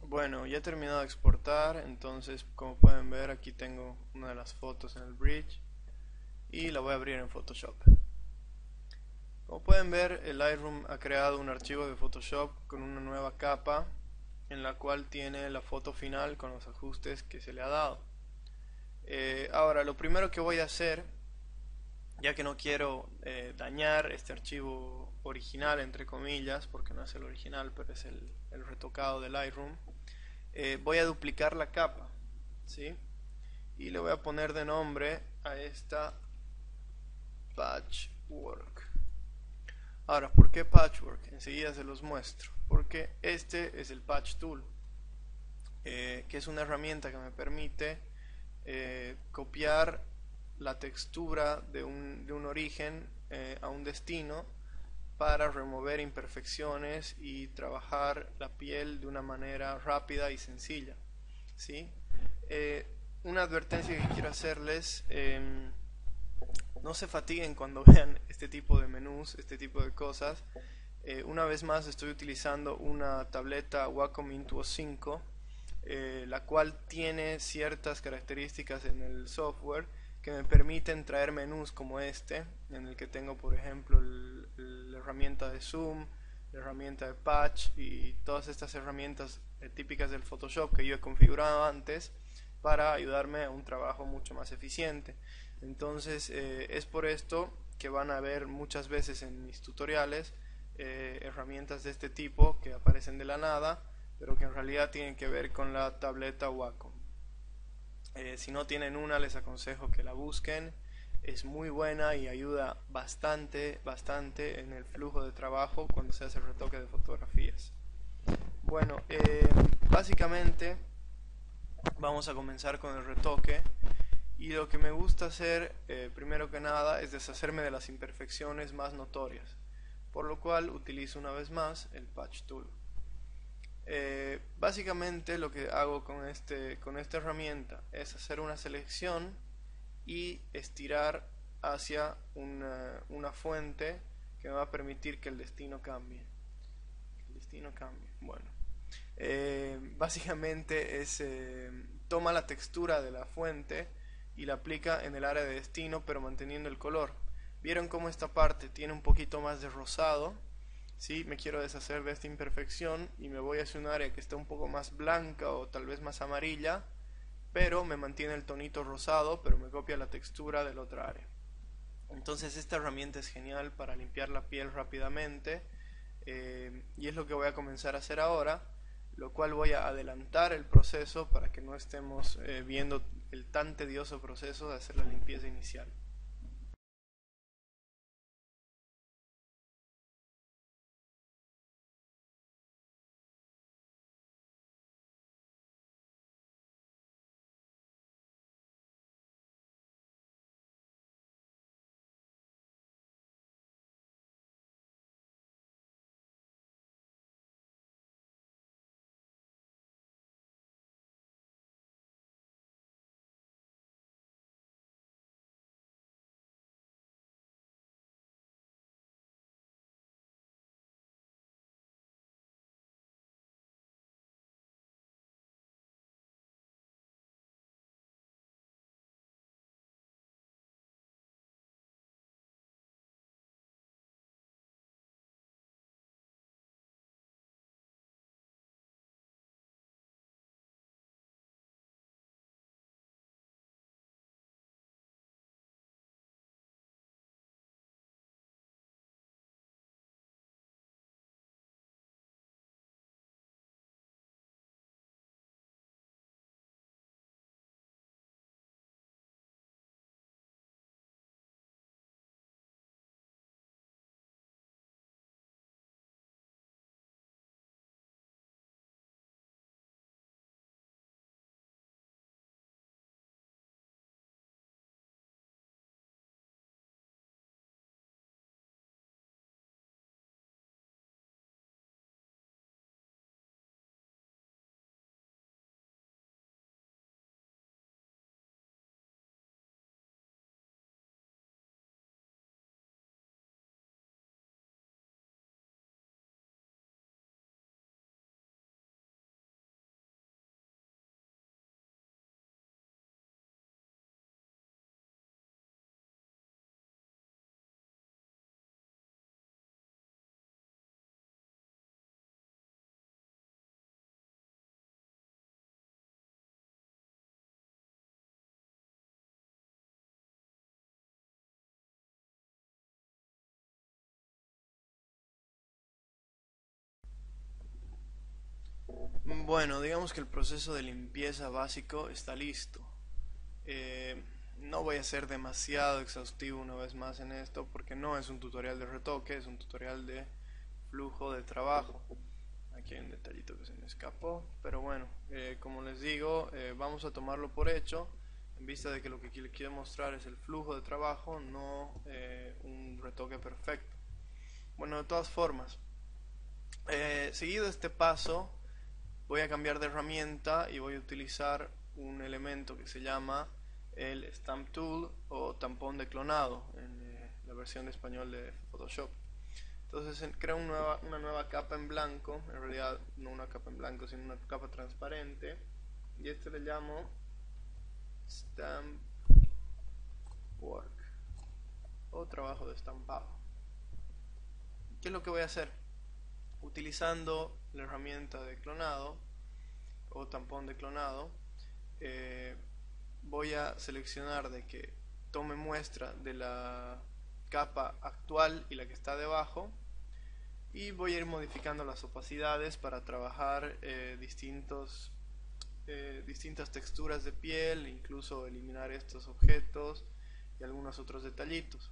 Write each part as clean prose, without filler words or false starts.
Bueno, ya he terminado de exportar, entonces como pueden ver aquí tengo una de las fotos en el bridge y la voy a abrir en Photoshop. Como pueden ver, el Lightroom ha creado un archivo de Photoshop con una nueva capa en la cual tiene la foto final con los ajustes que se le ha dado. Ahora, lo primero que voy a hacer, ya que no quiero dañar este archivo original, entre comillas, porque no es el original, pero es el retocado de Lightroom, voy a duplicar la capa, ¿sí? Y le voy a poner de nombre a esta Patchwork. Ahora, ¿por qué Patchwork? Enseguida se los muestro. Porque este es el Patch Tool, que es una herramienta que me permite copiar la textura de un origen a un destino para remover imperfecciones y trabajar la piel de una manera rápida y sencilla, ¿sí? Eh, una advertencia que quiero hacerles, no se fatiguen cuando vean este tipo de menús, este tipo de cosas. Una vez más estoy utilizando una tableta Wacom Intuos 5, la cual tiene ciertas características en el software que me permiten traer menús como este, en el que tengo por ejemplo la herramienta de zoom, la herramienta de patch y todas estas herramientas típicas del Photoshop que yo he configurado antes para ayudarme a un trabajo mucho más eficiente. Entonces es por esto que van a ver muchas veces en mis tutoriales herramientas de este tipo que aparecen de la nada, pero que en realidad tienen que ver con la tableta Wacom. Si no tienen una, les aconsejo que la busquen. Es muy buena y ayuda bastante, bastante en el flujo de trabajo cuando se hace retoque de fotografías. Bueno, básicamente vamos a comenzar con el retoque. Y lo que me gusta hacer, primero que nada, es deshacerme de las imperfecciones más notorias, por lo cual utilizo una vez más el Patch Tool. Básicamente lo que hago con esta herramienta es hacer una selección y estirar hacia una fuente que me va a permitir que el destino cambie. El destino cambie. Bueno, básicamente toma la textura de la fuente y la aplica en el área de destino, pero manteniendo el color. ¿Vieron cómo esta parte tiene un poquito más de rosado? Sí, me quiero deshacer de esta imperfección y me voy hacia un área que está un poco más blanca o tal vez más amarilla, pero me mantiene el tonito rosado, pero me copia la textura del otra área. Entonces esta herramienta es genial para limpiar la piel rápidamente, y es lo que voy a comenzar a hacer ahora, lo cual voy a adelantar el proceso para que no estemos viendo el tan tedioso proceso de hacer la limpieza inicial. Bueno, digamos que el proceso de limpieza básico está listo. No voy a ser demasiado exhaustivo una vez más en esto porque no es un tutorial de retoque, es un tutorial de flujo de trabajo. Aquí hay un detallito que se me escapó, pero bueno, como les digo, vamos a tomarlo por hecho en vista de que lo que le quiero mostrar es el flujo de trabajo, no un retoque perfecto. Bueno, de todas formas, seguido este paso, voy a cambiar de herramienta y voy a utilizar un elemento que se llama el Stamp Tool o tampón de clonado en la versión de español de Photoshop. Entonces creo una nueva capa en blanco, en realidad no una capa en blanco sino una capa transparente, y este le llamo Stamp Work o trabajo de estampado. ¿Qué es lo que voy a hacer? Utilizando la herramienta de clonado o tampón de clonado, voy a seleccionar de que tome muestra de la capa actual y la que está debajo, y voy a ir modificando las opacidades para trabajar distintas texturas de piel, incluso eliminar estos objetos y algunos otros detallitos.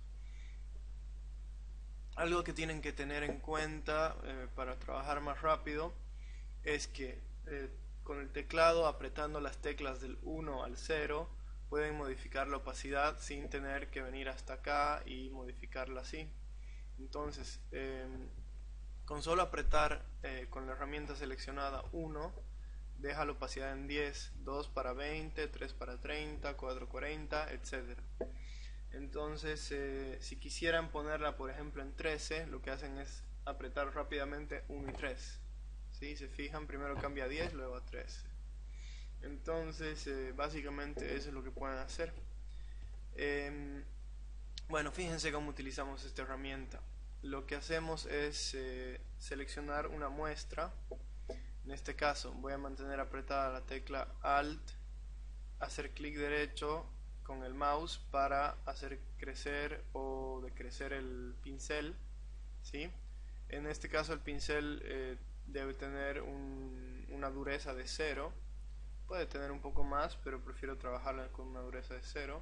Algo que tienen que tener en cuenta para trabajar más rápido es que con el teclado, apretando las teclas del 1 al 0, pueden modificar la opacidad sin tener que venir hasta acá y modificarla así. Entonces, con solo apretar con la herramienta seleccionada 1, deja la opacidad en 10, 2 para 20, 3 para 30, 4 40, etc. Entonces, si quisieran ponerla, por ejemplo, en 13, lo que hacen es apretar rápidamente 1 y 3. ¿Sí? Se fijan, primero cambia a 10, luego a 13. Entonces, básicamente eso es lo que pueden hacer. Bueno, fíjense cómo utilizamos esta herramienta. Lo que hacemos es seleccionar una muestra. En este caso voy a mantener apretada la tecla Alt, hacer clic derecho con el mouse para hacer crecer o decrecer el pincel, ¿sí? En este caso el pincel debe tener una dureza de 0. Puede tener un poco más, pero prefiero trabajarla con una dureza de 0.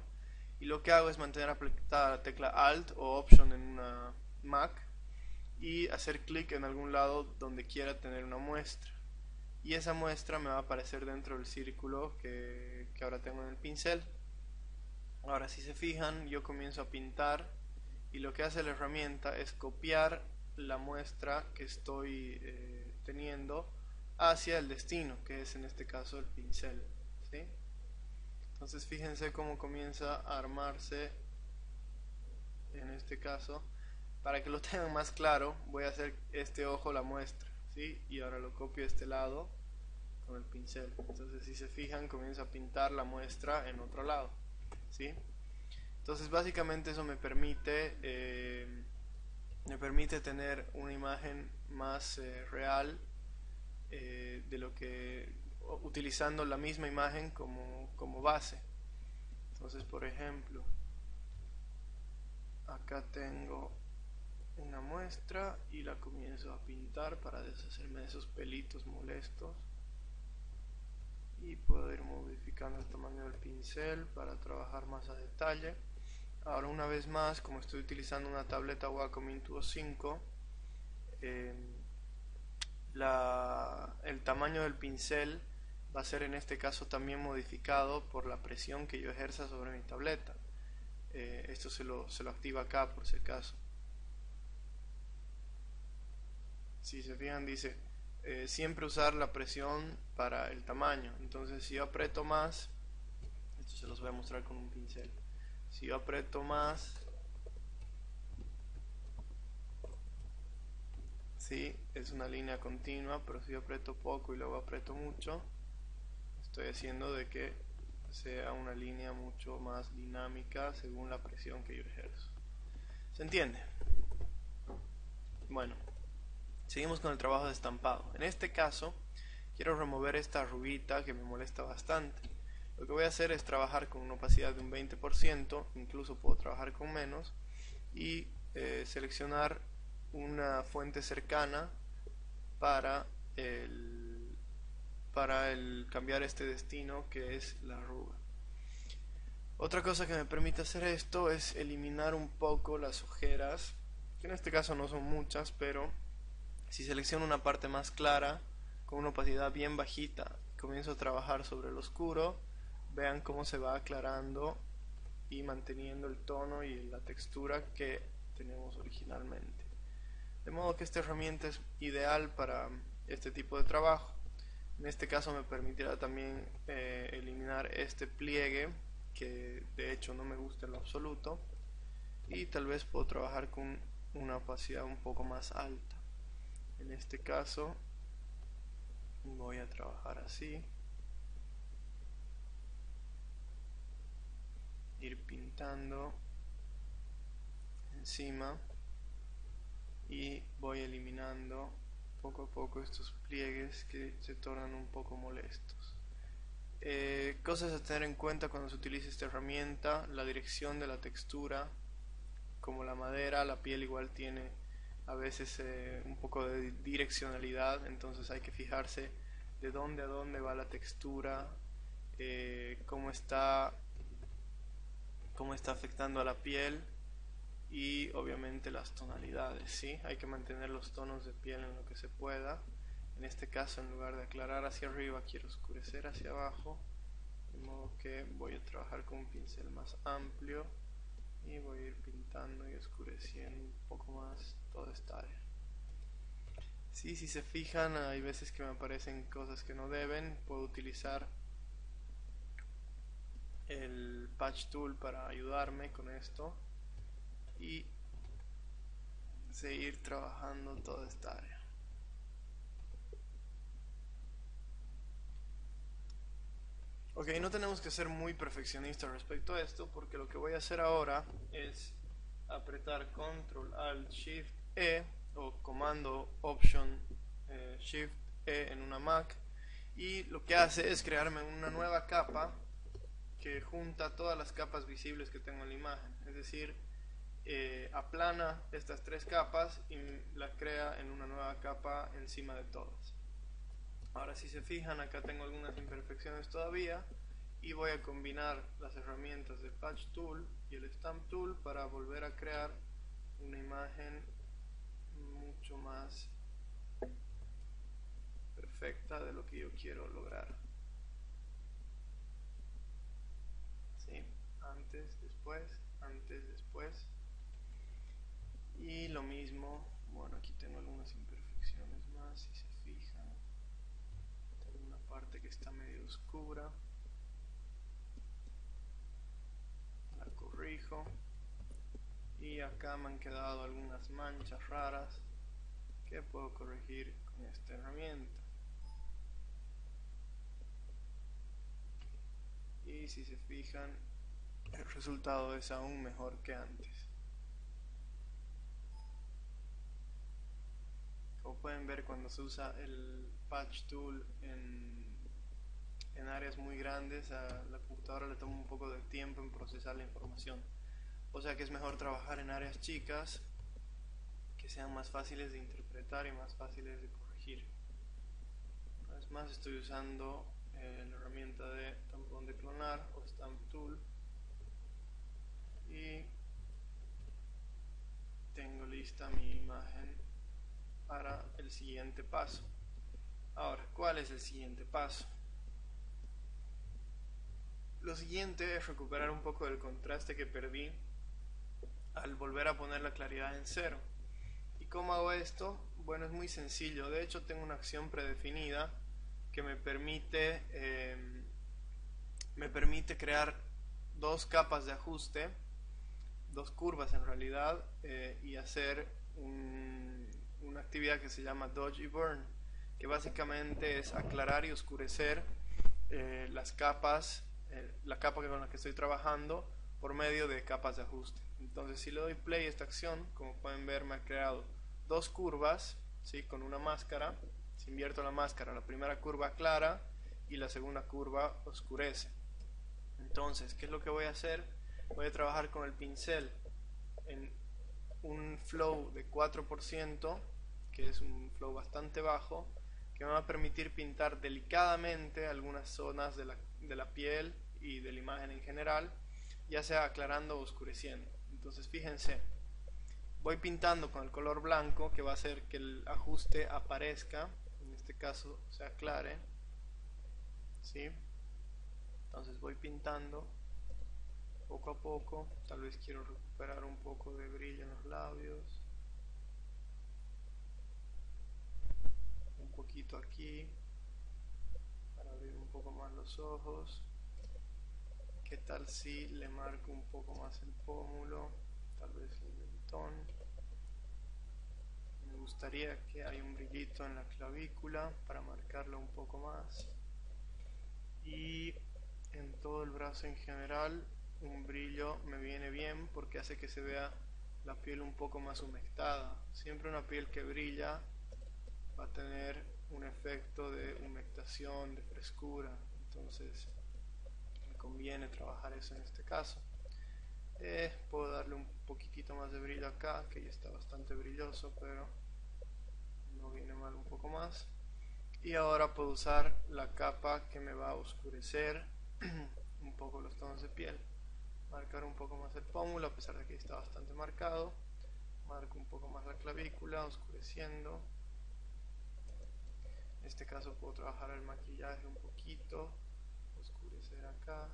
Y lo que hago es mantener apretada la tecla Alt o Option en una Mac y hacer clic en algún lado donde quiera tener una muestra. Y esa muestra me va a aparecer dentro del círculo que ahora tengo en el pincel. Ahora, si se fijan, yo comienzo a pintar y lo que hace la herramienta es copiar la muestra que estoy teniendo hacia el destino, que es en este caso el pincel, ¿sí? Entonces fíjense cómo comienza a armarse en este caso. Para que lo tengan más claro, voy a hacer este ojo la muestra, ¿sí? Y ahora lo copio a este lado con el pincel. Entonces, si se fijan, comienza a pintar la muestra en otro lado, ¿sí? Entonces, básicamente eso me permite tener una imagen más real de lo que, utilizando la misma imagen como base. Entonces, por ejemplo, acá tengo una muestra y la comienzo a pintar para deshacerme de esos pelitos molestos, y puedo ir modificando el tamaño del pincel para trabajar más a detalle. Ahora, una vez más, como estoy utilizando una tableta Wacom Intuos 5, el tamaño del pincel va a ser en este caso también modificado por la presión que yo ejerza sobre mi tableta. Esto se lo activa acá por si acaso. Si se fijan, dice siempre usar la presión para el tamaño. Entonces, si yo aprieto más, esto se los voy a mostrar con un pincel. Si yo aprieto más, ¿sí? Es una línea continua, pero si yo aprieto poco y luego aprieto mucho, estoy haciendo de que sea una línea mucho más dinámica según la presión que yo ejerzo. ¿Se entiende? Bueno, seguimos con el trabajo de estampado. En este caso, quiero remover esta arruguita que me molesta bastante. Lo que voy a hacer es trabajar con una opacidad de un 20%, incluso puedo trabajar con menos, y seleccionar una fuente cercana para para cambiar este destino que es la arruga. Otra cosa que me permite hacer esto es eliminar un poco las ojeras, que en este caso no son muchas, pero si selecciono una parte más clara con una opacidad bien bajita, comienzo a trabajar sobre el oscuro, vean cómo se va aclarando y manteniendo el tono y la textura que tenemos originalmente. De modo que esta herramienta es ideal para este tipo de trabajo. En este caso me permitirá también eliminar este pliegue, que de hecho no me gusta en lo absoluto, y tal vez puedo trabajar con una opacidad un poco más alta. En este caso voy a trabajar así, ir pintando encima y voy eliminando poco a poco estos pliegues que se tornan un poco molestos. Cosas a tener en cuenta cuando se utiliza esta herramienta: la dirección de la textura. Como la madera, la piel igual tiene a veces un poco de direccionalidad, entonces hay que fijarse de dónde a dónde va la textura, cómo está afectando a la piel, y obviamente las tonalidades, ¿sí? Hay que mantener los tonos de piel en lo que se pueda. En este caso, en lugar de aclarar hacia arriba, quiero oscurecer hacia abajo, de modo que voy a trabajar con un pincel más amplio y voy a ir pintando y oscureciendo un poco más toda esta área. Sí, si se fijan, hay veces que me aparecen cosas que no deben. Puedo utilizar el Patch Tool para ayudarme con esto y seguir trabajando toda esta área. Ok, no tenemos que ser muy perfeccionistas respecto a esto, porque lo que voy a hacer ahora es apretar Control Alt Shift E o Comando Option Shift E en una Mac, y lo que hace es crearme una nueva capa que junta todas las capas visibles que tengo en la imagen, es decir, aplana estas tres capas y la crea en una nueva capa encima de todas. Ahora, si se fijan, acá tengo algunas imperfecciones todavía, y voy a combinar las herramientas del Patch Tool y el Stamp Tool para volver a crear una imagen mucho más perfecta de lo que yo quiero lograr. ¿Sí? Antes, después. Y lo mismo, bueno, aquí tengo algunas imperfecciones más, si se fijan. Tengo una parte que está medio oscura. La corrijo. Y acá me han quedado algunas manchas raras que puedo corregir con esta herramienta. Y si se fijan, el resultado es aún mejor que antes. Como pueden ver, cuando se usa el Patch Tool en áreas muy grandes, a la computadora le toma un poco de tiempo en procesar la información. O sea que es mejor trabajar en áreas chicas que sean más fáciles de interpretar y más fáciles de corregir. Una vez más, estoy usando la herramienta de tampón de clonar o Stamp Tool, y tengo lista mi imagen para el siguiente paso. Ahora, ¿cuál es el siguiente paso? Lo siguiente es recuperar un poco del contraste que perdí al volver a poner la claridad en 0. ¿Y cómo hago esto? Bueno, es muy sencillo. De hecho, tengo una acción predefinida que me permite crear dos capas de ajuste, dos curvas en realidad, y hacer una actividad que se llama Dodge y Burn, que básicamente es aclarar y oscurecer las capas, la capa con la que estoy trabajando, por medio de capas de ajuste. Entonces, si le doy play a esta acción, como pueden ver, me ha creado dos curvas, ¿sí? Con una máscara. Si invierto la máscara, la primera curva aclara y la segunda curva oscurece. Entonces, ¿qué es lo que voy a hacer? Voy a trabajar con el pincel en un flow de 4%, que es un flow bastante bajo, que me va a permitir pintar delicadamente algunas zonas de la piel y de la imagen en general, ya sea aclarando o oscureciendo. Entonces fíjense, voy pintando con el color blanco, que va a hacer que el ajuste aparezca, en este caso se aclare, ¿sí? Entonces voy pintando poco a poco. Tal vez quiero recuperar un poco de brillo en los labios, un poquito aquí para abrir un poco más los ojos. ¿Qué tal si le marco un poco más el pómulo, tal vez el mentón? Me gustaría que haya un brillito en la clavícula para marcarlo un poco más, y en todo el brazo en general un brillo me viene bien porque hace que se vea la piel un poco más humectada. Siempre una piel que brilla va a tener un efecto de humectación, de frescura, entonces me conviene trabajar eso en este caso. Puedo darle un poquitito más de brillo acá, que ya está bastante brilloso, pero no viene mal un poco más. Y ahora puedo usar la capa que me va a oscurecer un poco los tonos de piel. Marcar un poco más el pómulo, a pesar de que está bastante marcado. Marco un poco más la clavícula, oscureciendo. En este caso puedo trabajar el maquillaje un poquito, oscurecer acá,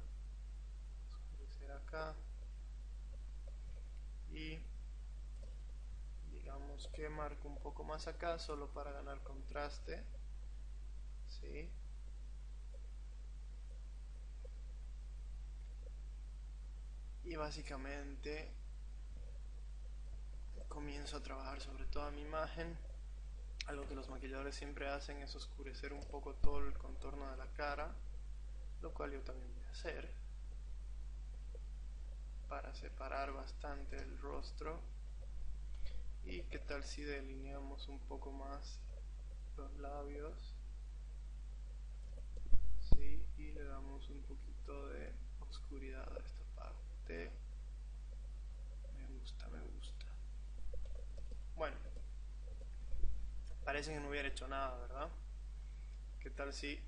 y digamos que marco un poco más acá solo para ganar contraste, ¿sí? Y básicamente comienzo a trabajar sobre toda mi imagen. Algo que los maquilladores siempre hacen es oscurecer un poco todo el contorno de la cara, lo cual yo también voy a hacer para separar bastante el rostro. Y qué tal si delineamos un poco más los labios, ¿sí? Y le damos un poquito de oscuridad a esta parte. Me gusta, me gusta. Bueno, parece que no hubiera hecho nada, ¿verdad? ¿Qué tal si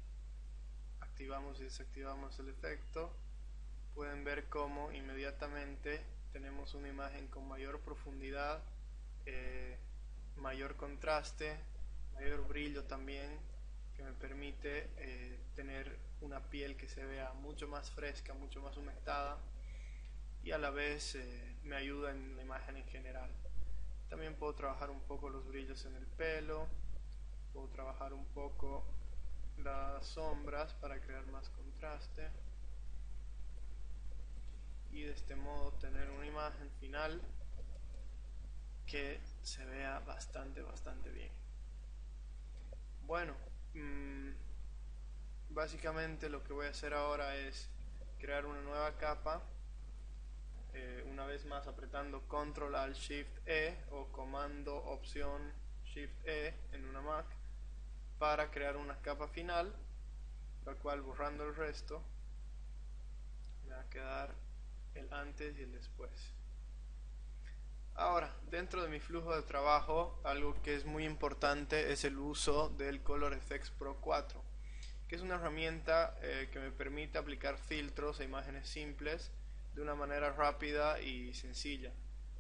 activamos y desactivamos el efecto? Pueden ver cómo inmediatamente tenemos una imagen con mayor profundidad, mayor contraste, mayor brillo también, que me permite tener una piel que se vea mucho más fresca, mucho más humectada, y a la vez me ayuda en la imagen en general. También puedo trabajar un poco los brillos en el pelo, puedo trabajar un poco las sombras para crear más contraste, y de este modo tener una imagen final que se vea bastante bien. Bueno, básicamente lo que voy a hacer ahora es crear una nueva capa, una vez más apretando Control Alt Shift E o Comando Opción Shift E en una Mac, para crear una capa final, la cual, borrando el resto, me va a quedar el antes y el después. Ahora, dentro de mi flujo de trabajo, algo que es muy importante es el uso del Color Efex Pro 4, que es una herramienta que me permite aplicar filtros a imágenes simples de una manera rápida y sencilla.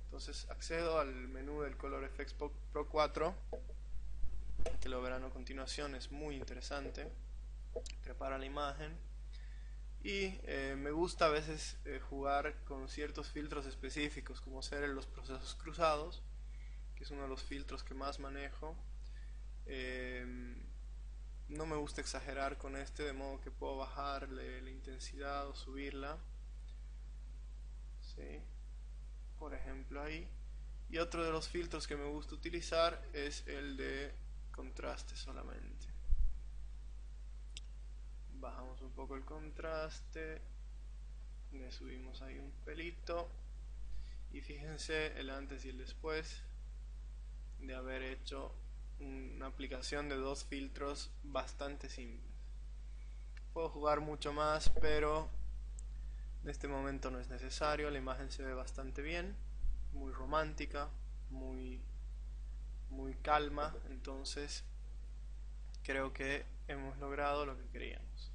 Entonces accedo al menú del Color Efex Pro 4, que lo verán a continuación, es muy interesante. Prepara la imagen. Y me gusta a veces jugar con ciertos filtros específicos, como ser los procesos cruzados, que es uno de los filtros que más manejo. No me gusta exagerar con este, de modo que puedo bajarle la intensidad o subirla, ¿sí? Por ejemplo ahí. Y otro de los filtros que me gusta utilizar es el de contraste solamente. Bajamos un poco el contraste, le subimos ahí un pelito, y fíjense el antes y el después de haber hecho una aplicación de dos filtros bastante simples. Puedo jugar mucho más, pero en este momento no es necesario. La imagen se ve bastante bien, muy romántica, muy calma, entonces creo que hemos logrado lo que queríamos.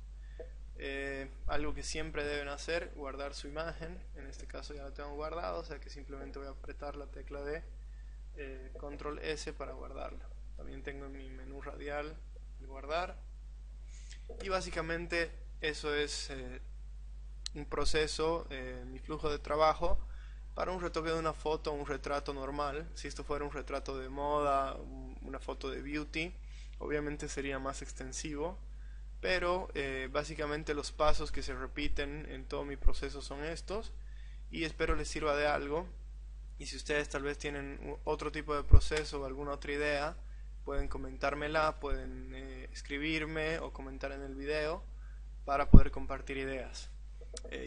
Algo que siempre deben hacer, guardar su imagen. En este caso ya la tengo guardada, o sea que simplemente voy a apretar la tecla de control S para guardarla. También tengo en mi menú radial el guardar, y básicamente eso es un proceso, mi flujo de trabajo para un retoque de una foto o un retrato normal. Si esto fuera un retrato de moda, una foto de beauty, obviamente sería más extensivo, pero básicamente los pasos que se repiten en todo mi proceso son estos, y espero les sirva de algo. Y si ustedes tal vez tienen otro tipo de proceso o alguna otra idea, pueden comentármela, pueden escribirme o comentar en el video para poder compartir ideas.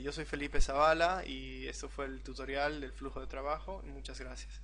Yo soy Felipe Zavala y esto fue el tutorial del flujo de trabajo. Muchas gracias.